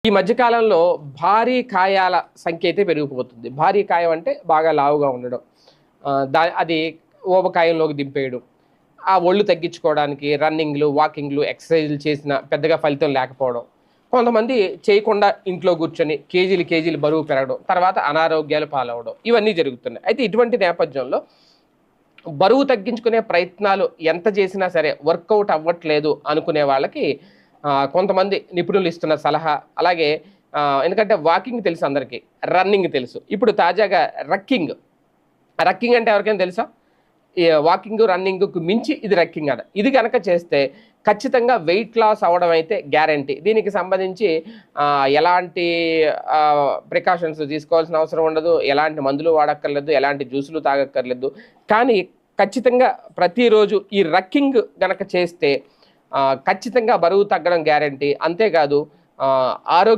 ఈ మధ్య కాలంలో భారీ కాయాల సంఖ్య అయితే పెరిగిపోతుంది. భారీ కాయం అంటే బాగా లావుగా ఉండడం. అది ఊబకాయంలోకి దింపేయడం. ఆ ఒళ్ళు తగ్గించుకోవడానికి రన్నింగ్‌లు, వాకింగ్‌లు, ఎక్సర్‌సైజులు చేసినా పెద్దగా ఫలితం లేకపోవడం. కొంతమంది చేయకుండా ఇంట్లో కూర్చొని కేజీలు, కేజీలు బరువు పెరగడం. తర్వాత అనారోగ్యాల పాలవ్వడం. ఇవన్నీ జరుగుతున్నాయి. అయితే ఇటువంటి నేపథ్యంలో బరువు తగ్గించుకునే ప్రయత్నాలు ఎంత చేసినా సరే వర్కౌట్ అవ్వట్లేదు అనుకునే వాళ్ళకి కొంతమంది నిపుణులు ఇస్తున్న సలహా, అలాగే ఎందుకంటే వాకింగ్ తెలుసు అందరికీ, రన్నింగ్ తెలుసు. ఇప్పుడు తాజాగా రక్కింగ్. రక్కింగ్ అంటే ఎవరికైనా తెలుసా? ఈ వాకింగ్, రన్నింగ్‌కు మించి ఇది రక్కింగ్ అట. ఇది గనక చేస్తే ఖచ్చితంగా వెయిట్ లాస్ అవ్వడం అయితే గ్యారంటీ. దీనికి సంబంధించి ఎలాంటి ప్రికాషన్స్ తీసుకోవాల్సిన అవసరం ఉండదు. ఎలాంటి మందులు వాడక్కర్లేదు. ఎలాంటి జ్యూసులు తాగక్కర్లేదు. కానీ ఖచ్చితంగా ప్రతిరోజు ఈ రక్కింగ్ గనక చేస్తే ఖచ్చితంగా బరువు తగ్గడం గ్యారంటీ. అంతేకాదు ఆరోగ్య